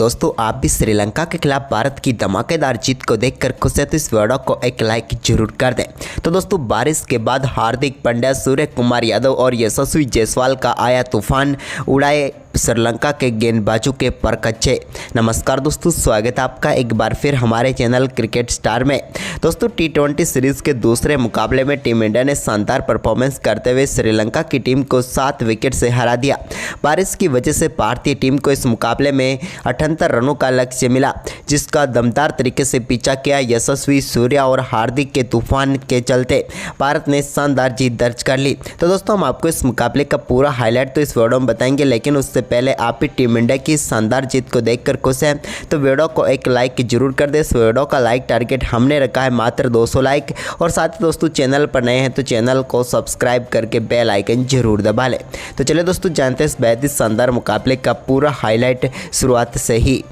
दोस्तों आप भी श्रीलंका के खिलाफ भारत की धमाकेदार जीत को देखकर खुश हैं तो इस वीडियो को एक लाइक जरूर कर दें। तो दोस्तों बारिश के बाद हार्दिक पांड्या, सूर्य कुमार यादव और यशस्वी जायसवाल का आया तूफान, उड़ाए श्रीलंका के गेंदबाजों के पर कच्चे। नमस्कार दोस्तों, स्वागत है आपका एक बार फिर हमारे चैनल क्रिकेट स्टार में। दोस्तों टी20 सीरीज़ के दूसरे मुकाबले में टीम इंडिया ने शानदार परफॉर्मेंस करते हुए श्रीलंका की टीम को 7 विकेट से हरा दिया। बारिश की वजह से भारतीय टीम को इस मुकाबले में 78 रनों का लक्ष्य मिला, जिसका दमदार तरीके से पीछा किया। यशस्वी, सूर्य और हार्दिक के तूफान के चलते भारत ने शानदार जीत दर्ज कर ली। तो दोस्तों हम आपको इस मुकाबले का पूरा हाईलाइट तो इस वीडियो में बताएंगे, लेकिन उससे पहले आप भी टीम इंडिया की शानदार जीत को देखकर खुश हैं तो वीडियो को एक लाइक जरूर कर दें। इस वीडियो का लाइक टारगेट हमने रखा है मात्र 200 लाइक। और साथ ही दोस्तों चैनल पर नए हैं तो चैनल को सब्सक्राइब करके बेल आइकन जरूर दबा लें। तो चलिए दोस्तों जानते हैं इस बेहद ही शानदार मुकाबले का पूरा हाईलाइट शुरुआत से ही।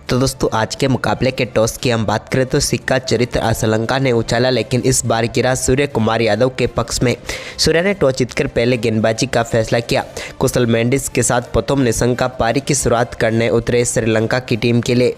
तो दोस्तों आज के मुकाबले के टॉस की हम बात करें तो सिक्का चरित्र श्रीलंका ने उछाला, लेकिन इस बार गिरा सूर्य कुमार यादव के पक्ष में। सूर्य ने टॉस जीतकर पहले गेंदबाजी का फैसला किया। कुशल मेंडिस के साथ पुथुम निशंका पारी की शुरुआत करने उतरे श्रीलंका की टीम के लिए।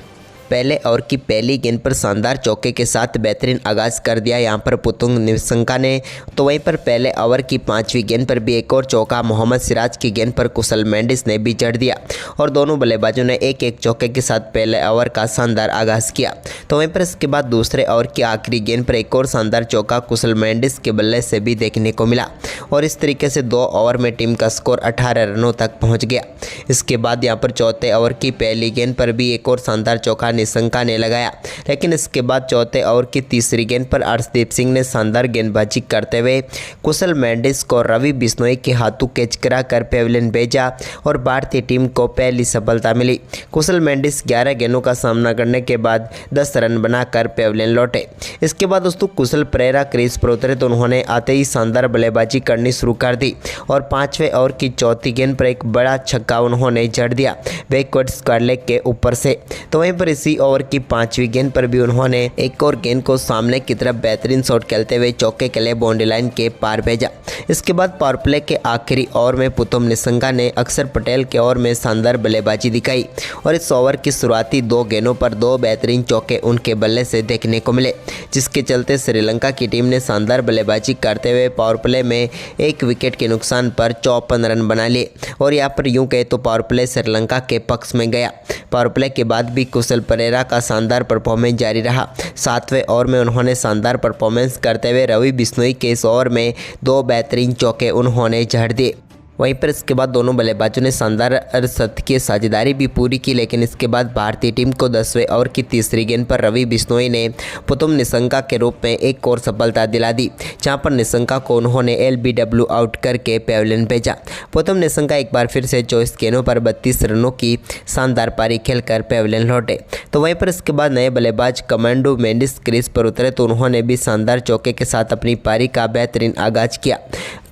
पहले ओवर की पहली गेंद पर शानदार चौके के साथ बेहतरीन आगाज कर दिया यहाँ पर पुथुम निशंका ने। तो वहीं पर पहले ओवर की 5वीं गेंद पर भी एक और चौका मोहम्मद सिराज की गेंद पर कुशल मेंडिस ने भी जड़ दिया और दोनों बल्लेबाजों ने एक एक चौके के साथ पहले ओवर का शानदार आगाज किया। तो वहीं पर इसके बाद दूसरे ओवर की आखिरी गेंद पर एक और शानदार चौका कुशल मेंडिस के बल्ले से भी देखने को मिला और इस तरीके से 2 ओवर में टीम का स्कोर 18 रनों तक पहुँच गया। इसके बाद यहाँ पर चौथे ओवर की पहली गेंद पर भी एक और शानदार चौका निशंका ने लगाया, लेकिन इसके बाद चौथे ओवर की तीसरी गेंद पर अर्शदीप सिंह ने शानदार गेंदबाजी करते हुए कुशल मेंडिस को रवि बिश्नोई के हाथों कैच करा कर पेविलियन भेजा और भारतीय टीम को पहली सफलता मिली। कुशल मेंडिस 11 गेंदों का सामना करने के बाद 10 रन बनाकर पेविलियन लौटे। इसके बाद दोस्तों कुशल परेरा क्रीज पर उतरे तो उन्होंने आते ही शानदार बल्लेबाजी करनी शुरू कर दी और 5वें ओवर की चौथी गेंद पर एक बड़ा छक्का उन्होंने जड़ दिया बैकवर्ड स्क्वायर लेग के ऊपर से। तो वहीं पर इसी ओवर की 5वीं गेंद पर भी उन्होंने एक और गेंद को सामने की तरफ बेहतरीन शॉट खेलते हुए चौके के लिए बाउंड्री लाइन के पार भेजा। इसके बाद पावर प्ले के आखिरी ओवर में पुथुम निशंका ने अक्षर पटेल के ओवर में शानदार बल्लेबाजी दिखाई और इस ओवर की शुरुआती 2 गेंदों पर 2 बेहतरीन चौके उनके बल्ले से देखने को मिले, जिसके चलते श्रीलंका की टीम ने शानदार बल्लेबाजी करते हुए पावर प्ले में 1 विकेट के नुकसान पर 54 रन बना लिए और यहाँ पर यूं कहे तो पावर प्ले श्रीलंका के पक्ष में गया। पावर प्ले के बाद भी कुशल परेरा का शानदार परफॉर्मेंस जारी रहा। 7वें ओवर में उन्होंने शानदार परफॉर्मेंस करते हुए रवि बिश्नोई के इस ओवर में 2 बेहतरीन चौके उन्होंने जड़ दिए। वहीं पर इसके बाद दोनों बल्लेबाजों ने शानदार अर्धशतकीय साझेदारी भी पूरी की, लेकिन इसके बाद भारतीय टीम को 10वें ओवर की तीसरी गेंद पर रवि बिश्नोई ने पुथुम निशंका के रूप में एक और सफलता दिला दी, जहां पर निशंका को उन्होंने LBW आउट करके पेविलियन भेजा। पुथुम निशंका एक बार फिर से 24 गेंदों पर 32 रनों की शानदार पारी खेलकर पेविलियन लौटे। तो वहीं पर इसके बाद नए बल्लेबाज कमांडो मेंडिस क्रीज पर उतरे तो उन्होंने भी शानदार चौके के साथ अपनी पारी का बेहतरीन आगाज किया।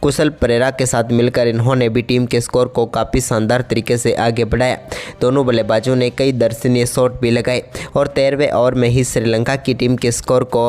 कुशल परेरा के साथ मिलकर इन्होंने भी टीम के स्कोर को काफ़ी शानदार तरीके से आगे बढ़ाया। दोनों बल्लेबाजों ने कई दर्शनीय शॉट भी लगाए और 13वें ओवर में ही श्रीलंका की टीम के स्कोर को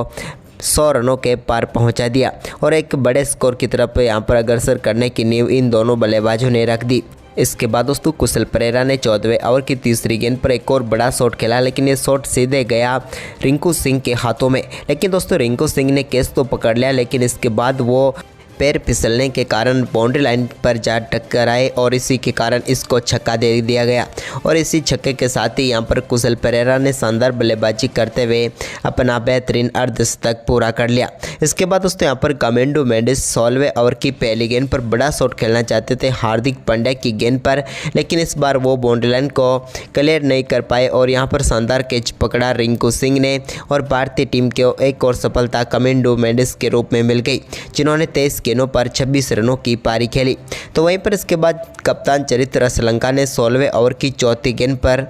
100 रनों के पार पहुंचा दिया और एक बड़े स्कोर की तरफ यहां पर अग्रसर करने की नींव इन दोनों बल्लेबाजों ने रख दी। इसके बाद दोस्तों कुशल परेरा ने 14वें ओवर की तीसरी गेंद पर एक और बड़ा शॉट खेला, लेकिन ये शॉट सीधे गया रिंकू सिंह के हाथों में। लेकिन दोस्तों रिंकू सिंह ने कैच तो पकड़ लिया, लेकिन इसके बाद वो पैर फिसलने के कारण बाउंड्री लाइन पर जा टकराए और इसी के कारण इसको छक्का दे दिया गया और इसी छक्के के साथ ही यहाँ पर कुशल परेरा ने शानदार बल्लेबाजी करते हुए अपना बेहतरीन अर्धशतक पूरा कर लिया। इसके बाद दोस्तों यहाँ पर कमांडो मेंडिस 16वें ओवर की पहली गेंद पर बड़ा शॉट खेलना चाहते थे हार्दिक पांड्या की गेंद पर, लेकिन इस बार वो बाउंड्री लाइन को क्लियर नहीं कर पाए और यहाँ पर शानदार कैच पकड़ा रिंकू सिंह ने और भारतीय टीम को एक और सफलता कमांडो मेंडिस के रूप में मिल गई, जिन्होंने 23 गेंदों पर 26 रनों की पारी खेली। तो वहीं पर इसके बाद कप्तान चरित्र श्रीलंका ने 16वें ओवर की चौथी गेंद पर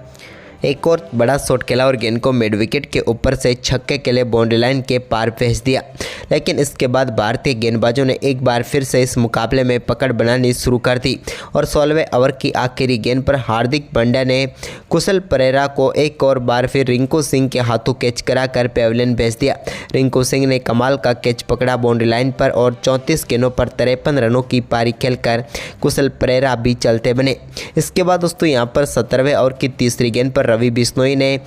एक और बड़ा शॉट खेला और गेंद को मिड विकेट के ऊपर से छक्के के लिए बाउंड्री लाइन के पार भेज दिया। लेकिन इसके बाद भारतीय गेंदबाजों ने एक बार फिर से इस मुकाबले में पकड़ बनानी शुरू कर दी और 16वें ओवर की आखिरी गेंद पर हार्दिक पांड्या ने कुशल परेरा को एक और बार फिर रिंकू सिंह के हाथों कैच कराकर पेविलियन भेज दिया। रिंकू सिंह ने कमाल का कैच पकड़ा बाउंड्री लाइन पर और 34 गेंदों पर 53 रनों की पारी खेलकर कुशल परेरा भी चलते बने। इसके बाद दोस्तों यहाँ पर 17वें ओवर की तीसरी गेंद पर पर रवि बिश्नोई ने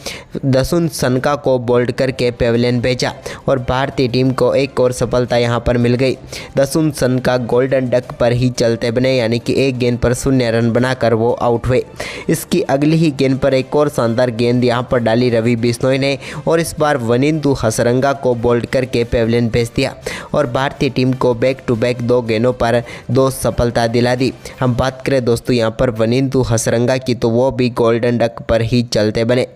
दसुन सनका को बोल्ड करके पेविलियन भेजा और भारतीय टीम को एक और सफलता यहां पर मिल गई। दसुन सनका गोल्डन डक पर ही चलते बने, यानी कि एक गेंद पर 0 रन बनाकर वो आउट हुए। इसकी अगली ही गेंद पर एक और शानदार गेंद यहां पर डाली रवि बिश्नोई ने और इस बार वनिंदु हसरंगा को बोल्ड करके पेविलियन भेज दिया और भारतीय टीम को बैक टू बैक 2 गेंदों पर 2 सफलता दिला दी। हम बात करें दोस्तों यहां पर वनिंदु हसरंगा की, तो वो भी गोल्डन डक पर ही चलते बने।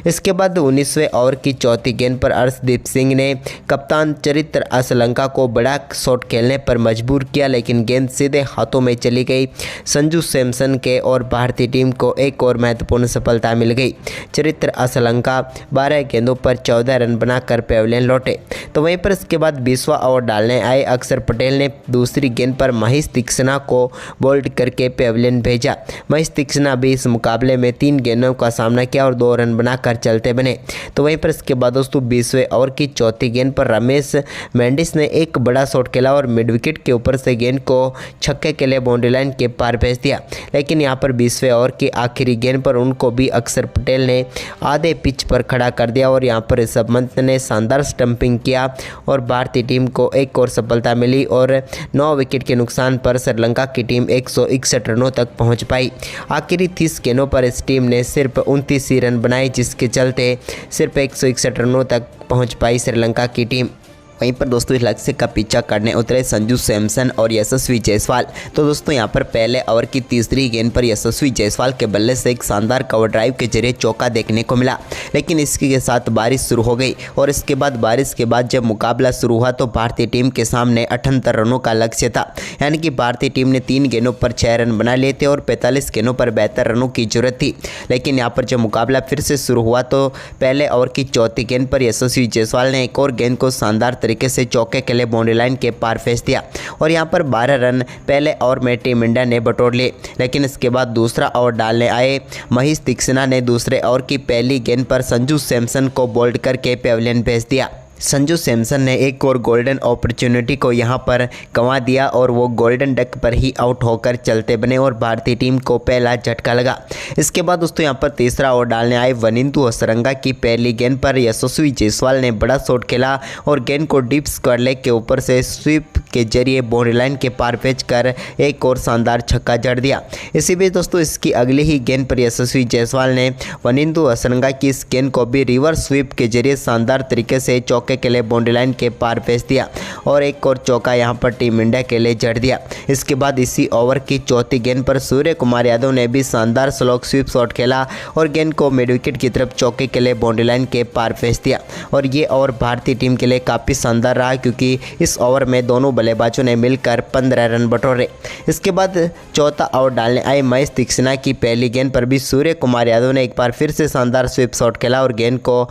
इसके बाद 19वें ओवर की चौथी गेंद पर अर्शदीप सिंह ने कप्तान चरित्र असलंका को बड़ा शॉट खेलने पर मजबूर किया, लेकिन गेंद सीधे हाथों में चली गई संजू सैमसन के और भारतीय टीम को एक और महत्वपूर्ण सफलता मिल गई। चरित्र असलंका 12 गेंदों पर 14 रन बनाकर पेविलियन लौटे। तो वहीं पर इसके बाद 20वां ओवर डालने आए अक्षर पटेल ने दूसरी गेंद पर महेश तीक्ष्णा को बोल्ड करके पेविलियन भेजा। महेश तीक्ष्णा भी इस मुकाबले में 3 गेंदों का सामना किया और 2 रन बनाकर चलते बने। तो वहीं पर इसके बाद दोस्तों 20वें ओवर की चौथी गेंद पर रमेश मेंडिस ने एक बड़ा शॉट खेला और मिड विकेट के ऊपर से गेंद को छक्के के लिए बाउंड्री लाइन के पार भेज दिया, लेकिन यहां पर 20वें ओवर की आखिरी गेंद पर उनको भी अक्षर पटेल ने आधे पिच पर खड़ा कर दिया और यहां पर ऋषभ पंत ने शानदार स्टंपिंग किया और भारतीय टीम को एक और सफलता मिली और 9 विकेट के नुकसान पर श्रीलंका की टीम 161 रनों तक पहुंच पाई। आखिरी 30 गेंदों पर इस टीम ने सिर्फ 29 ही रन बनाए, जिसके चलते सिर्फ 161 रनों तक पहुंच पाई श्रीलंका की टीम। वहीं पर दोस्तों इस लक्ष्य का पीछा करने उतरे संजू सैमसन और यशस्वी जायसवाल। तो दोस्तों यहां पर पहले ओवर की तीसरी गेंद पर यशस्वी जायसवाल के बल्ले से एक शानदार कवर ड्राइव के जरिए चौका देखने को मिला, लेकिन इसके के साथ बारिश शुरू हो गई और इसके बाद बारिश के बाद जब मुकाबला शुरू हुआ तो भारतीय टीम के सामने 78 रनों का लक्ष्य था, यानी कि भारतीय टीम ने 3 गेंदों पर 6 रन बना लिए थे और 45 गेंदों पर 72 रनों की जरूरत थी। लेकिन यहाँ पर जब मुकाबला फिर से शुरू हुआ तो पहले ओवर की चौथी गेंद पर यशस्वी जायसवाल ने एक और गेंद को शानदार तरीके से चौके के लिए बाउंड्री लाइन के पार फेंक दिया और यहां पर 12 रन पहले ओवर में टीम इंडिया ने बटोर लिए। लेकिन इसके बाद दूसरा ओवर डालने आए महेश तीक्ष्णा ने दूसरे ओवर की पहली गेंद पर संजू सैमसन को बोल्ड करके पेविलियन भेज दिया। संजू सैमसन ने एक और गोल्डन अपॉर्चुनिटी को यहां पर गंवा दिया और वो गोल्डन डक पर ही आउट होकर चलते बने और भारतीय टीम को पहला झटका लगा। इसके बाद दोस्तों यहां पर तीसरा ओवर डालने आए वनिंदु हसरंगा की पहली गेंद पर यशस्वी जायसवाल ने बड़ा शॉट खेला और गेंद को डीप स्क्वायर लेग के ऊपर से स्वीप के जरिए बाउंड्री लाइन के पार भेजकर एक और शानदार छक्का जड़ दिया। इसी बीच दोस्तों इसकी अगली ही गेंद पर यशस्वी जायसवाल ने वनिंदु हसरंगा की इस गेंद को भी रिवर्स स्वीप के जरिए शानदार तरीके से चौके के लिए बाउंड्री लाइन के पार भेज दिया और एक और चौका यहां पर टीम इंडिया के लिए जड़ दिया। इसके बाद इसी ओवर की चौथी गेंद पर सूर्य कुमार यादव ने भी शानदार स्लो स्वीप शॉट खेला और गेंद को मिड विकेट की तरफ चौके के लिए बाउंड्री लाइन के पार भेज दिया और ये ओवर भारतीय टीम के लिए काफ़ी शानदार रहा, क्योंकि इस ओवर में दोनों बल्लेबाजों ने मिलकर 15 रन बटोरे। इसके बाद चौथा ओवर डालने आए महेश तीक्ष्णा की पहली गेंद पर भी सूर्य कुमार यादव ने एक बार फिर से शानदार स्वीप शॉट खेला और गेंद को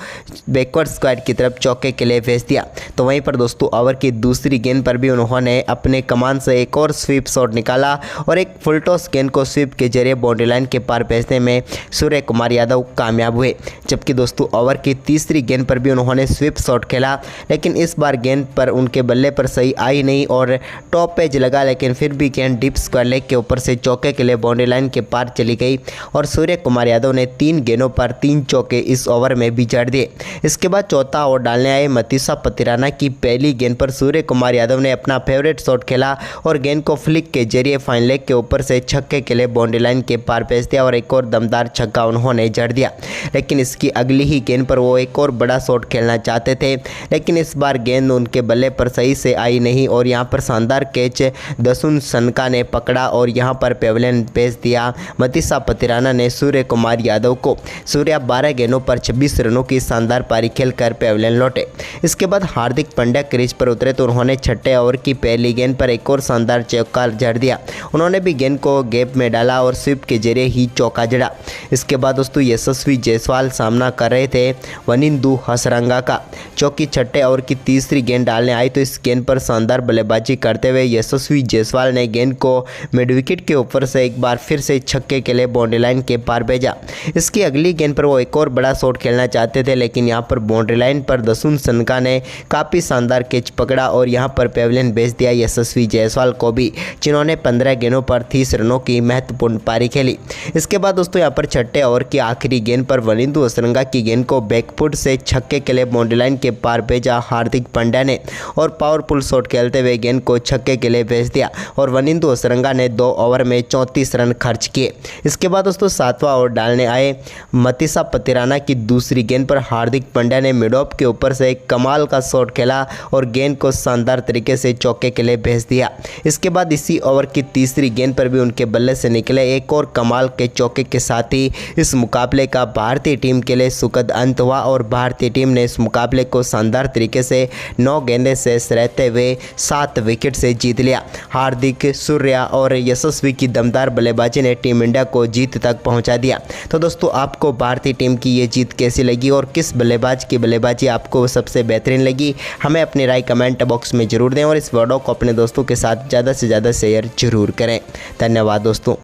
बैकवर्ड स्क्वायर की तरफ चौके के लिए भेज दिया। तो वहीं पर दोस्तों ओवर की दूसरी गेंद पर भी उन्होंने अपने कमान से एक और स्वीप शॉट निकाला और एक फुल टॉस गेंद को स्वीप के जरिए बाउंड्री लाइन के पार भेजने में सूर्य कुमार यादव कामयाब हुए। जबकि दोस्तों ओवर की तीसरी गेंद पर भी उन्होंने स्वीप शॉट खेला, लेकिन इस बार गेंद पर उनके बल्ले पर सही आई नहीं और टॉप पेज लगा, लेकिन फिर भी गेंद डीप स्क्वायर लेग के ऊपर से चौके के लिए बाउंड्री लाइन के पार चली गई और सूर्य कुमार यादव ने 3 गेंदों पर 3 चौके इस ओवर में भी जड़ दिए। इसके बाद चौथा ओवर डालने आए मतीसा पतिराना की पहली गेंद पर सूर्य कुमार यादव ने अपना फेवरेट शॉट खेला और गेंद को फ्लिक के जरिए फाइन लेग के ऊपर से छक्के के लिए बाउंड्री लाइन के पार भेज दिया और एक और दमदार छक्का उन्होंने जड़ दिया। लेकिन इसकी अगली ही गेंद पर वो एक और बड़ा शॉट खेलना चाहते थे, लेकिन इस बार गेंद उनके बल्ले पर सही से आई नहीं और यहाँ पर शानदार कैच दसुन सनका ने पकड़ा और यहाँ पर पेविलियन भेज दिया मतीसा पतिराना ने सूर्य कुमार यादव को। सूर्या 12 गेंदों पर 26 रनों की शानदार पारी खेलकर पेविलियन लौटे। इसके बाद हार्दिक पांड्या क्रीज पर उतरे तो उन्होंने छठे ओवर की पहली गेंद पर एक और शानदार चौका जड़ दिया। उन्होंने भी गेंद को गैप में डाला और स्वीप के जरिए ही चौका जड़ा। इसके बाद दोस्तों यशस्वी जायसवाल सामना कर रहे थे वनिंदु हसरंगा का, जो कि छठे ओवर की तीसरी गेंद डालने आई तो इस गेंद पर शानदार बल्लेबाजी करते हुए यशस्वी जायसवाल ने गेंद को मिड विकेट के ऊपर से एक बार फिर से छक्के के लिए बाउंड्री लाइन के पार भेजा। इसकी अगली गेंद पर वो एक और बड़ा शॉट खेलना चाहते थे, लेकिन यहाँ पर बाउंड्री लाइन पर दसुन उसनका ने काफ़ी शानदार कैच पकड़ा और यहां पर पेविलियन भेज दिया यशस्वी जायसवाल को भी, जिन्होंने 15 गेंदों पर 30 रनों की महत्वपूर्ण पारी खेली। इसके बाद दोस्तों यहां पर छठे ओवर की आखिरी गेंद पर वनिंदु उसरंगा की गेंद को बैकफुट से छक्के के लिए बाउंड्री लाइन के पार भेजा हार्दिक पांड्या ने और पावरफुल शॉट खेलते हुए गेंद को छक्के के लिए भेज दिया और वनिंदु उसरंगा ने 2 ओवर में 34 रन खर्च किए। इसके बाद दोस्तों 7वां ओवर डालने आए मतीसा पतिराना की दूसरी गेंद पर हार्दिक पांड्या ने मिड ऑफ के ऊपर से एक कमाल का शॉट खेला और गेंद को शानदार तरीके से चौके के लिए भेज दिया। इसके बाद इसी ओवर की तीसरी गेंद पर भी उनके बल्ले से निकले एक और कमाल के चौके के साथ ही इस मुकाबले का भारतीय टीम के लिए सुखद अंत हुआ और भारतीय टीम ने इस मुकाबले को शानदार तरीके से 9 गेंदें शेष रहते हुए 7 विकेट से जीत लिया। हार्दिक, सूर्या और यशस्वी की दमदार बल्लेबाजी ने टीम इंडिया को जीत तक पहुंचा दिया। तो दोस्तों आपको भारतीय टीम की ये जीत कैसी लगी और किस बल्लेबाज की बल्लेबाजी आपको सबसे बेहतरीन लगी, हमें अपनी राय कमेंट बॉक्स में जरूर दें और इस वीडियो को अपने दोस्तों के साथ ज़्यादा से ज़्यादा शेयर जरूर करें। धन्यवाद दोस्तों।